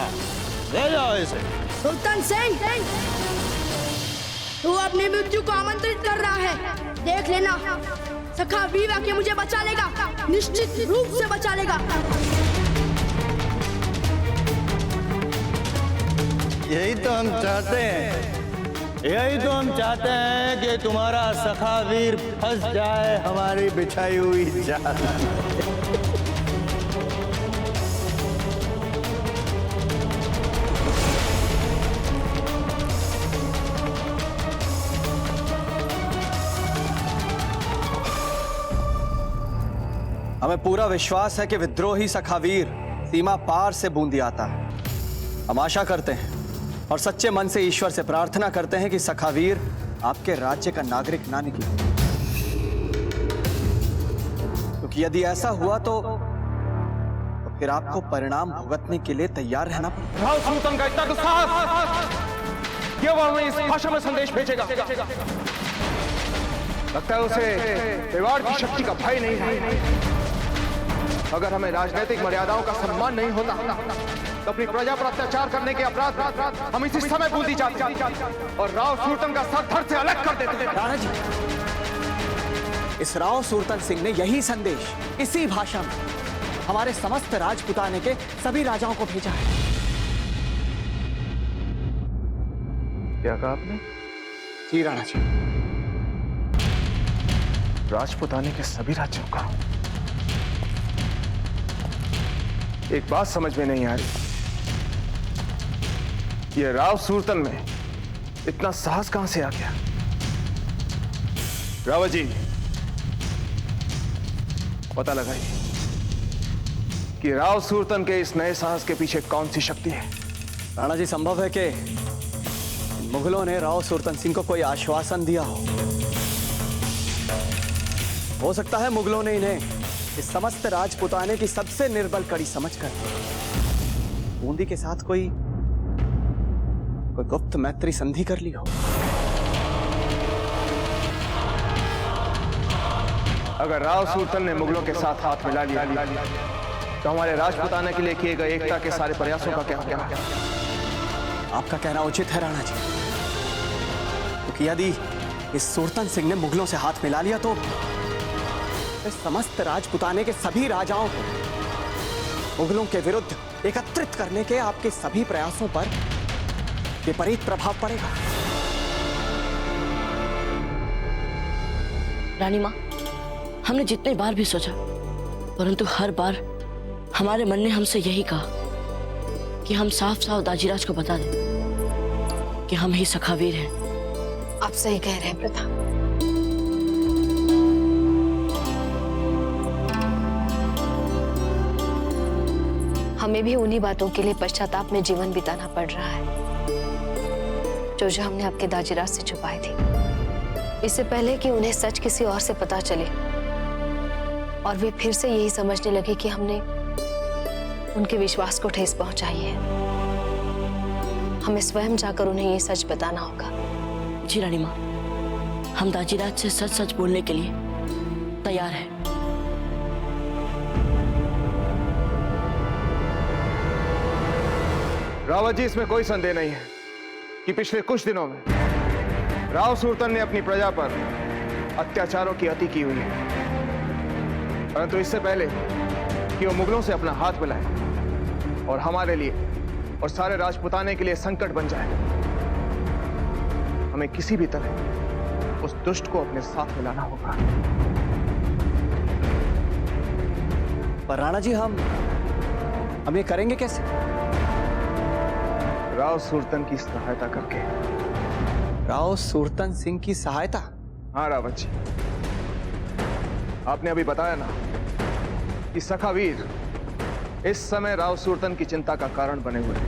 ले जाओ इसे। सुल्तान सिंह, तू अपनी मृत्यु को आमंत्रित कर रहा है। देख लेना, सखा वीर आके मुझे बचा लेगा, निश्चित रूप से बचा लेगा। यही तो हम चाहते हैं, यही तो हम चाहते हैं कि तुम्हारा सखा वीर फंस जाए हमारी बिछाई हुई जाल। हमें पूरा विश्वास है कि विद्रोही सखावीर सीमा पार से बूंदी आता है। हम आशा करते हैं और सच्चे मन से ईश्वर से प्रार्थना करते हैं कि सखावीर आपके राज्य का नागरिक ना निकले, क्योंकि यदि ऐसा हुआ तो फिर आपको परिणाम भुगतने के लिए तैयार रहना पड़ेगा। राव सुल्तान का इतना गुस्सा कि वो हमें इस भाषा में संदेश भेजेगा। लगता है उसे मेवाड़ की शक्ति का भय नहीं है। अगर हमें राजनीतिक मर्यादाओं का सम्मान नहीं होता तो अपनी प्रजा पर अत्याचार करने के अपराध हम इसी समय बूंदी जाते और राव सुल्तान का सर धड़ से अलग कर देते। राणा जी, इस राव सुल्तान सिंह ने यही संदेश इसी भाषा में हमारे समस्त राजपुताने के सभी राजाओं को भेजा है। क्या कहा आपने? जी राणा जी। राजपुताने के सभी राज्यों का। एक बात समझ में नहीं आ रही, ये राव सुल्तान में इतना साहस कहां से आ गया? रावत जी, पता लगाइए कि राव सुल्तान के इस नए साहस के पीछे कौन सी शक्ति है। राणा जी, संभव है कि मुगलों ने राव सुल्तान सिंह को कोई आश्वासन दिया हो हो सकता है मुगलों ने इन्हें इस समस्त राजपुताने की सबसे निर्बल कड़ी समझकर बूंदी के साथ कोई गुप्त मैत्री संधि कर ली हो। अगर राव सुल्तान ने मुगलों के साथ हाथ मिला लिया तो हमारे राजपुताना के लिए किए गए एकता के सारे प्रयासों का क्या होगा? आपका कहना उचित है राणा जी, क्योंकि यदि इस सुल्तान सिंह ने मुगलों से हाथ मिला लिया तो इस समस्त राजपुताने के सभी राजाओं को मुगलों के विरुद्ध एकत्रित करने के आपके सभी प्रयासों पर विपरीत प्रभाव पड़ेगा। रानी माँ, हमने जितने बार भी सोचा, परंतु हर बार हमारे मन ने हमसे यही कहा कि हम साफ साफ दाजीराज को बता दें कि हम ही सखावीर हैं। आप सही कह रहे हैं प्रताप। हमें भी उन्हीं बातों के लिए पश्चाताप में जीवन बिताना पड़ रहा है जो हमने आपके दाजीराज से छुपाई थी, इससे पहले कि उन्हें सच किसी और से पता चले और वे फिर से यही समझने लगे कि हमने उनके विश्वास को ठेस पहुंचाई है। हमें स्वयं जाकर उन्हें ये सच बताना होगा। जी रानी माँ, हम दाजीराज से सच सच बोलने के लिए तैयार हैं। रावत जी, इसमें कोई संदेह नहीं है कि पिछले कुछ दिनों में राव सुल्तान ने अपनी प्रजा पर अत्याचारों की अति की हुई है, परंतु इससे पहले कि वो मुगलों से अपना हाथ मिलाए और हमारे लिए और सारे राजपुताने के लिए संकट बन जाए, हमें किसी भी तरह उस दुष्ट को अपने साथ मिलाना होगा। पर राणा जी, हम ये करेंगे कैसे? राव सुल्तान की सहायता करके। राव सुल्तान सिंह की सहायता? हाँ रावत जी, आपने अभी बताया ना कि सखावीर इस समय राव सुल्तान की चिंता का कारण बने हुए हैं।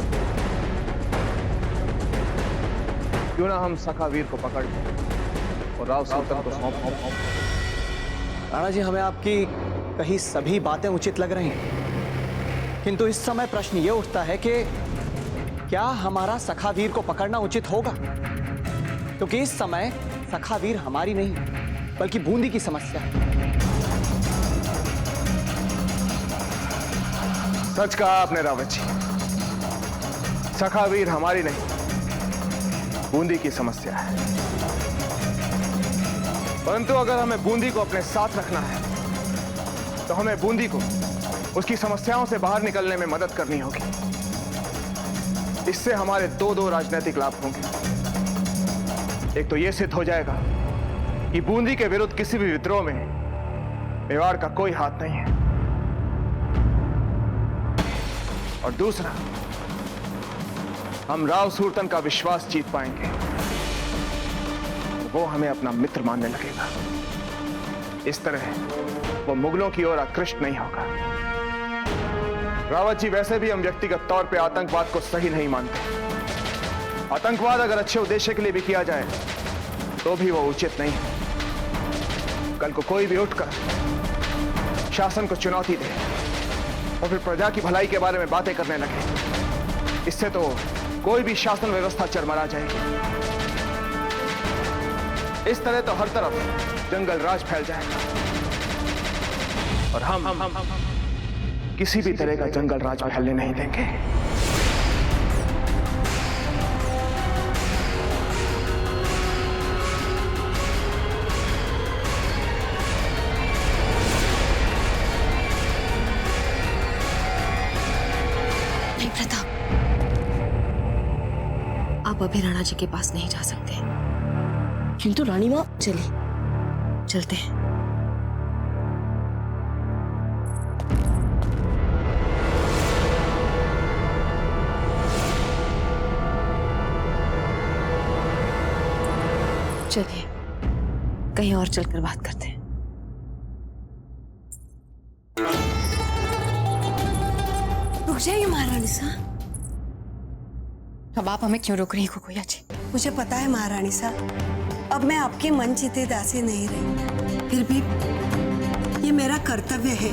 क्यों ना हम सखावीर को पकड़ लें और राव सुल्तान को सौंप दें। राणा जी, हमें आपकी कही सभी बातें उचित लग रही हैं, किंतु इस समय प्रश्न ये उठता है कि क्या हमारा सखावीर को पकड़ना उचित होगा? क्योंकि इस समय सखावीर हमारी नहीं बल्कि बूंदी की समस्या है। सच कहा आपने रावत जी, सखावीर हमारी नहीं बूंदी की समस्या है। परंतु अगर हमें बूंदी को अपने साथ रखना है तो हमें बूंदी को उसकी समस्याओं से बाहर निकलने में मदद करनी होगी। इससे हमारे दो राजनीतिक लाभ होंगे। एक तो यह सिद्ध हो जाएगा कि बूंदी के विरुद्ध किसी भी विद्रोह में मेवाड़ का कोई हाथ नहीं है, और दूसरा, हम राव सुल्तान का विश्वास जीत पाएंगे, वो हमें अपना मित्र मानने लगेगा। इस तरह वो मुगलों की ओर आकृष्ट नहीं होगा। रावत जी, वैसे भी हम व्यक्तिगत तौर पे आतंकवाद को सही नहीं मानते। आतंकवाद अगर अच्छे उद्देश्य के लिए भी किया जाए तो भी वो उचित नहीं है। कल को कोई भी उठकर शासन को चुनौती दे और फिर प्रजा की भलाई के बारे में बातें करने लगे, इससे तो कोई भी शासन व्यवस्था चरमरा जाएगी। इस तरह तो हर तरफ जंगल राज फैल जाएगा और हम किसी भी तरह का जंगल राज फैलने नहीं देंगे। नहीं प्रताप, आप अभी राणा जी के पास नहीं जा सकते। किंतु रानी माँ, चलिए चलते हैं। चलिए कहीं और चलकर बात करते हैं। रुक जाइए महारानी साहब। अब आप हमें क्यों रोक रही हैं कुकुया जी? मुझे पता है महारानी साहब, अब मैं आपकी मनचिते दासी नहीं रही, फिर भी मेरा कर्तव्य है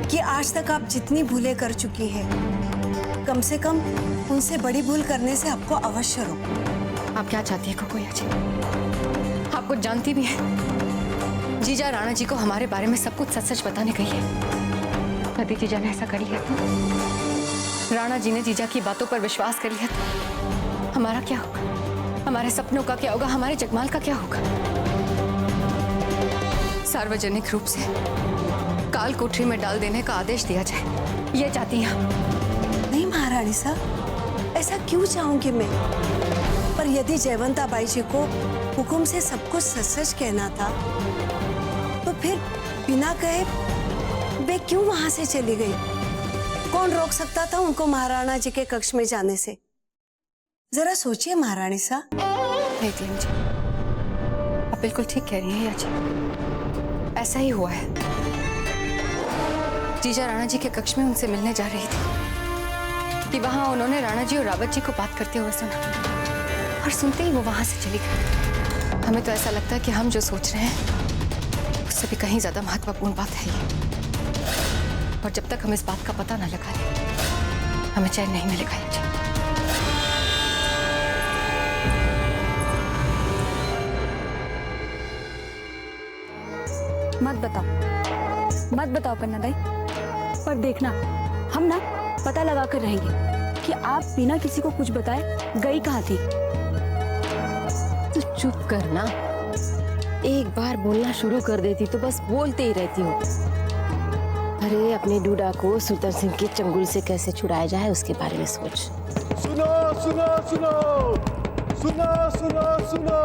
कि आज तक आप जितनी भूलें कर चुकी हैं, कम से कम उनसे बड़ी भूल करने से आपको अवश्य रोको। आप क्या चाहती है कोकोया जी? आप कुछ जानती भी है? जीजा राणा जी को हमारे बारे में सब कुछ सच सच बताने गई है। यदि जीजा ने ऐसा कर लिया तो, राणा जी ने जीजा की बातों पर विश्वास कर लिया तो हमारा क्या होगा? हमारे सपनों का क्या होगा? हमारे जगमाल का क्या होगा? सार्वजनिक रूप से काल कोठरी में डाल देने का आदेश दिया जाए, ये चाहती हैं? नहीं महारानी साहब, ऐसा क्यों चाहूंगी मैं? पर यदि जयवंता बाई जी को हुक्म से सब कुछ सच सच कहना था, तो फिर बिना कहे वे क्यों वहां से चली गई? कौन रोक सकता था उनको महाराणा जी के कक्ष में जाने से? जरा सोचिए महारानी साहब। नहीं टीएम जी, आप बिल्कुल ठीक कह रही हैं जी। ऐसा ही हुआ है। जीजा राणा जी के कक्ष में उनसे मिलने जा रही थी कि वहां उन्होंने राणा जी और रावत जी को बात करते हुए सुना, और सुनते ही वो वहां से चली गई। हमें तो ऐसा लगता है कि हम जो सोच रहे हैं उससे भी कहीं ज्यादा महत्वपूर्ण बात है ये, और जब तक हम इस बात का पता न लगा लें, हमें चैन नहीं मिलेगा जी। मत बताओ कन्नादाई, पर देखना हम ना पता लगा कर रहेंगे कि आप बिना किसी को कुछ बताए गई कहाँ थी। तो चुप करना, एक बार बोलना शुरू कर देती तो बस बोलते ही रहती हो। अरे अपने डूडा को सुल्तान सिंह के चंगुल से कैसे छुड़ाया जाए उसके बारे में सोच। सुनो सुनो सुनो सुनो सुनो सुनो,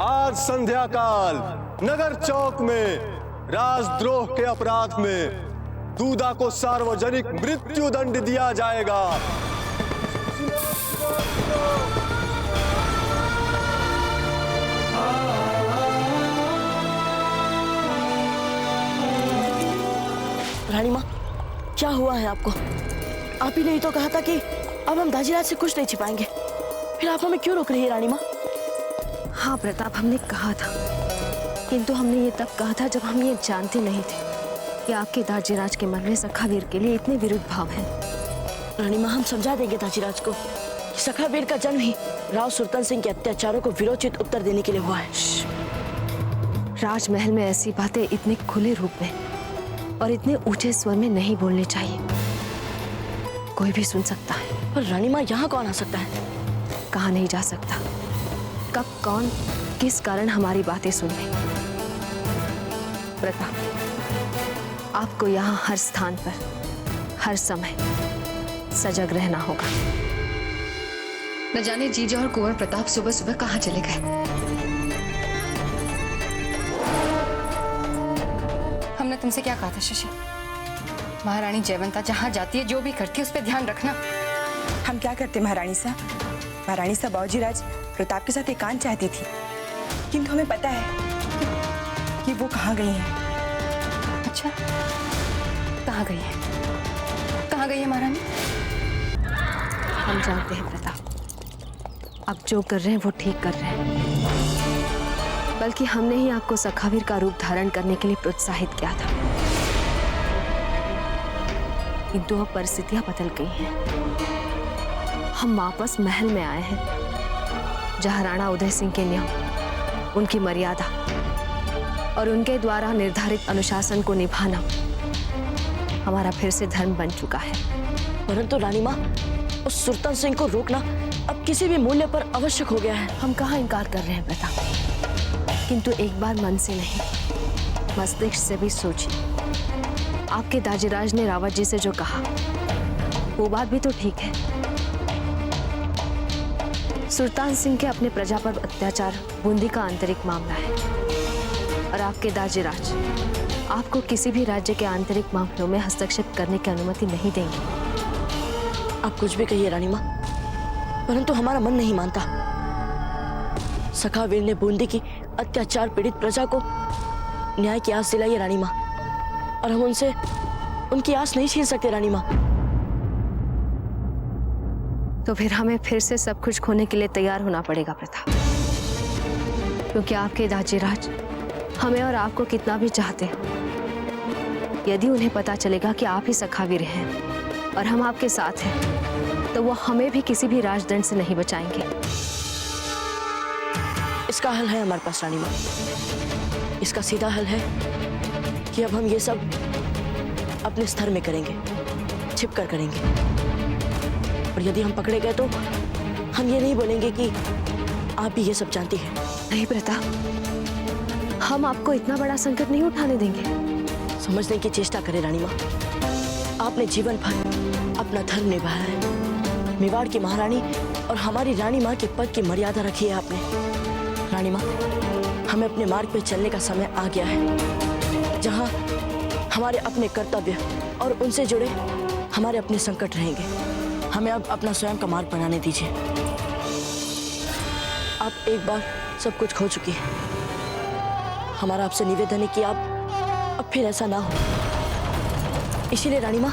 आज संध्या काल नगर चौक में राजद्रोह के अपराध में दूधा को सार्वजनिक मृत्यु दंड दिया जाएगा। रानी माँ, क्या हुआ है आपको? आप ही ने तो कहा था कि अब हम दाजीराज से कुछ नहीं छिपाएंगे, फिर आप हमें क्यों रोक रही है रानी माँ? हाँ प्रताप, हमने कहा था, किंतु हमने ये तब कहा था जब हम ये जानते नहीं थे कि आपके दाजीराज के मन में सखावीर के लिए इतने विरुद्ध भाव हैं। रानी माँ, हम समझा देंगे दाजीराज को कि सखावीर का जन्म ही राव सुल्तान सिंह के अत्याचारों को विरोचित उत्तर देने के लिए हुआ है। राजमहल में ऐसी बातें इतने खुले रूप में और इतने ऊंचे स्वर में नहीं बोलनी चाहिए, कोई भी सुन सकता है। पर रानी माँ, यहाँ कौन आ सकता है? कहा नहीं जा सकता कब कौन किस कारण हमारी बातें सुन ले। प्रताप, आपको यहाँ हर स्थान पर हर समय सजग रहना होगा। न जाने जीजा और कुंवर प्रताप सुबह सुबह कहाँ चले गए। हमने तुमसे क्या कहा था शशि? महारानी जयवंता जहाँ जाती है, जो भी करती है, उस पर ध्यान रखना। हम क्या करते महारानी साहब? महारानी साहब बाबूजीराज प्रताप के साथ एकांत चाहती थी, किंतु हमें पता है कि वो कहाँ गई हैं। अच्छा, कहाँ गई है? कहाँ गई है महारानी? हम जानते हैं प्रताप, आप जो कर रहे हैं वो ठीक कर रहे हैं, बल्कि हमने ही आपको सखावीर का रूप धारण करने के लिए प्रोत्साहित किया था, किंतु अब परिस्थितियां बदल गई हैं। हम वापस महल में आए हैं, जहां राणा उदय सिंह के नियम, उनकी मर्यादा और उनके द्वारा निर्धारित अनुशासन को निभाना हमारा फिर से धर्म बन चुका है। परंतु रानी माँ, उस सुल्तान सिंह को रोकना अब किसी भी मूल्य पर आवश्यक हो गया है। हम कहाँ इनकार कर रहे हैं प्रताप, किंतु एक बार मन से नहीं, मस्तिष्क से भी सोचिए। आपके दाजीराज ने रावत जी से जो कहा, वो बात भी तो ठीक है। सुल्तान सिंह के अपने प्रजा पर अत्याचार बूंदी का आंतरिक मामला है, और आपके दाजीराज आपको किसी भी राज्य के आंतरिक मामलों में हस्तक्षेप करने की अनुमति नहीं देंगे। आप कुछ भी कहिए रानी माँ, परंतु हमारा मन नहीं मानता। सखावीर ने बूंदी की अत्याचार पीड़ित प्रजा को न्याय की आस दिलाई है रानी माँ, और हम उनसे उनकी आस नहीं छीन सकते रानी माँ। तो फिर हमें फिर से सब कुछ खोने के लिए तैयार होना पड़ेगा प्रताप, क्योंकि आपके दाजीराज हमें और आपको कितना भी चाहते हो, यदि उन्हें पता चलेगा कि आप ही सखावीर हैं और हम आपके साथ हैं, तो वो हमें भी किसी भी राजदंड से नहीं बचाएंगे। इसका हल है हमारे पास रानी माँ। इसका सीधा हल है कि अब हम ये सब अपने स्तर में करेंगे, छिप कर करेंगे। और यदि हम पकड़े गए तो हम ये नहीं बोलेंगे कि आप भी ये सब जानती हैं। नहीं प्रताप, हम आपको इतना बड़ा संकट नहीं उठाने देंगे। समझने की चेष्टा करें रानी माँ। आपने जीवन भर अपना धर्म निभाया है। मेवाड़ की महारानी और हमारी रानी माँ के पद की मर्यादा रखी है आपने। रानी माँ, हमें अपने मार्ग पे चलने का समय आ गया है, जहाँ हमारे अपने कर्तव्य और उनसे जुड़े हमारे अपने संकट रहेंगे। हमें अब अपना स्वयं का मार्ग बनाने दीजिए। आप एक बार सब कुछ खो चुकी हैं। हमारा आपसे निवेदन है कि आप अब फिर ऐसा ना हो। इसीलिए रानी माँ,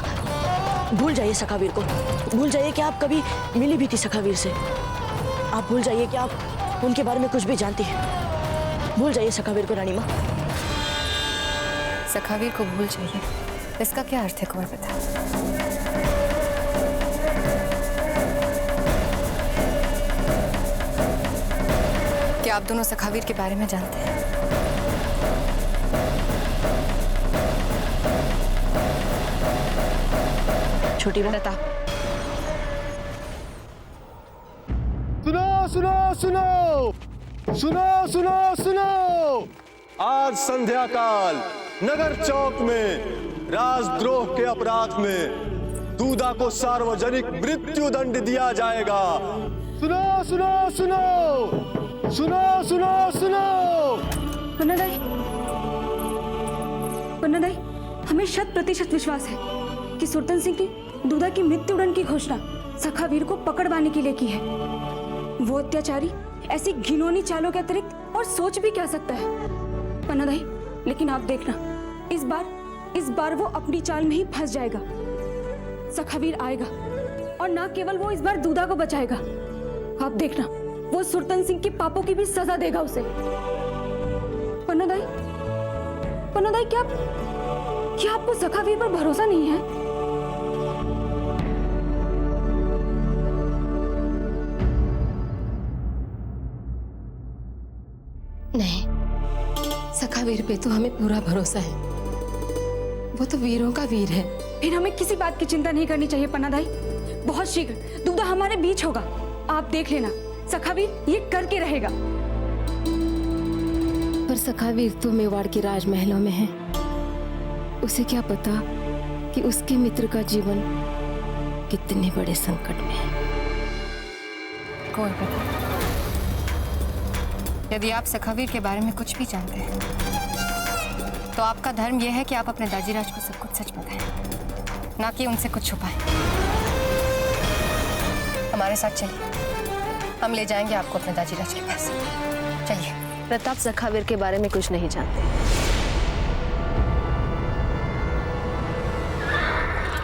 भूल जाइए सखावीर को। भूल जाइए कि आप कभी मिली भी थी सखावीर से। आप भूल जाइए कि आप उनके बारे में कुछ भी जानती हैं। भूल जाइए सखावीर को रानी माँ। सखावीर को भूल जाइए, इसका क्या अर्थ है कुंवर प्रताप? क्या आप दोनों सखावीर के बारे में जानते हैं? छोटी माँ, सुनो सुनो सुनो सुनो सुनो सुनो। आज संध्या काल नगर चौक में राजद्रोह के अपराध में दूधा को सार्वजनिक मृत्यु दंड दिया जाएगा। सुनो सुनो सुनो सुनो सुनो सुनो। पन्नादाई, पन्नादाई, हमें 100% विश्वास है कि सुरतन सिंह ने दूधा की मृत्युदंड की घोषणा सखावीर को पकड़वाने के लिए की है। वो अत्याचारी ऐसी घिनौनी चालों के अतिरिक्त और सोच भी क्या सकता है? पन्नादाई, लेकिन आप देखना, इस बार वो अपनी चाल में ही फंस जाएगा। सखावीर आएगा और ना केवल वो इस बार दूधा को बचाएगा, आप देखना, वो सुरतन सिंह के पापों की भी सजा देगा उसे। पन्नादाई, पन्नादाई, क्या आपको सखावीर पर भरोसा नहीं है? नहीं, सखावीर पे तो हमें पूरा भरोसा है। वो तो वीरों का वीर है। फिर हमें किसी बात की चिंता नहीं करनी चाहिए पन्नादाई। बहुत शीघ्र दूधा हमारे बीच होगा, आप देख लेना। सखावीर ये करके रहेगा। पर सखावीर तो मेवाड़ के राजमहलों में है। उसे क्या पता कि उसके मित्र का जीवन कितने बड़े संकट में है। कौन पता? यदि आप सखावीर के बारे में कुछ भी जानते हैं, तो आपका धर्म यह है कि आप अपने दाजीराज को सब कुछ सच बताएं, ना कि उनसे कुछ छुपाएं। हमारे साथ चलिए, हम ले जाएंगे आपको अपने दाजीराज के पास। चलिए। प्रताप सखावीर के बारे में कुछ नहीं जानते।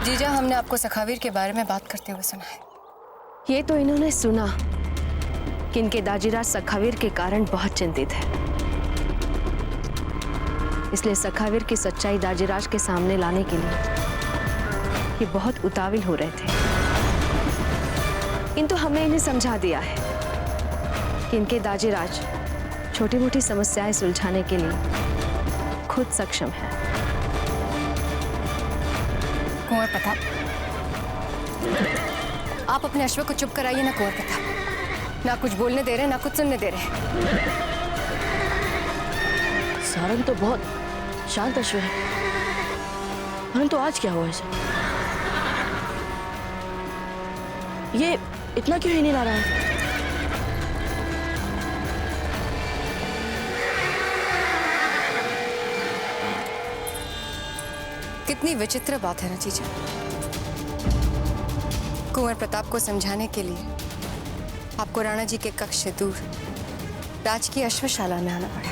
जीजा, हमने आपको सखावीर के बारे में बात करते हुए सुना है। ये तो इन्होंने सुना कि इनके दाजीराज सखावीर के कारण बहुत चिंतित है, इसलिए सखावीर की सच्चाई दाजीराज के सामने लाने के लिए ये बहुत उतावल हो रहे थे। किंतु हमने इन्हें समझा दिया है कि इनके दाजीराज छोटी मोटी समस्याएं सुलझाने के लिए खुद सक्षम है। कुंवर प्रताप, आप अपने अश्व को चुप कराइए ना कुंवर प्रताप। ना कुछ बोलने दे रहे, ना कुछ सुनने दे रहे। सारंग तो बहुत शांत अश्व है, परंतु आज क्या हुआ इसे? ये इतना क्यों हिला रहा है? कितनी विचित्र बात है ना जीजा। कुंवर प्रताप को समझाने के लिए आपको राणा जी के कक्ष से दूर राजकीय अश्वशाला में आना पड़ा।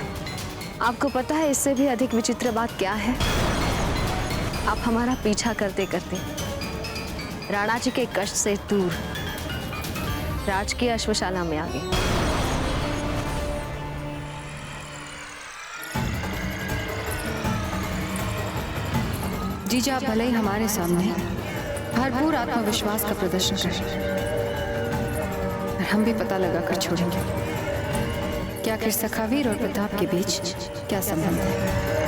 आपको पता है इससे भी अधिक विचित्र बात क्या है? आप हमारा पीछा करते करते राणा जी के कक्ष से दूर राजकीय अश्वशाला में आ गए। जीजा आप भले ही हमारे सामने भरपूर आत्मविश्वास का प्रदर्शन करें, और हम भी पता लगा कर छोड़ेंगे कि आखिर सखावीर और प्रताप के बीच क्या संबंध है।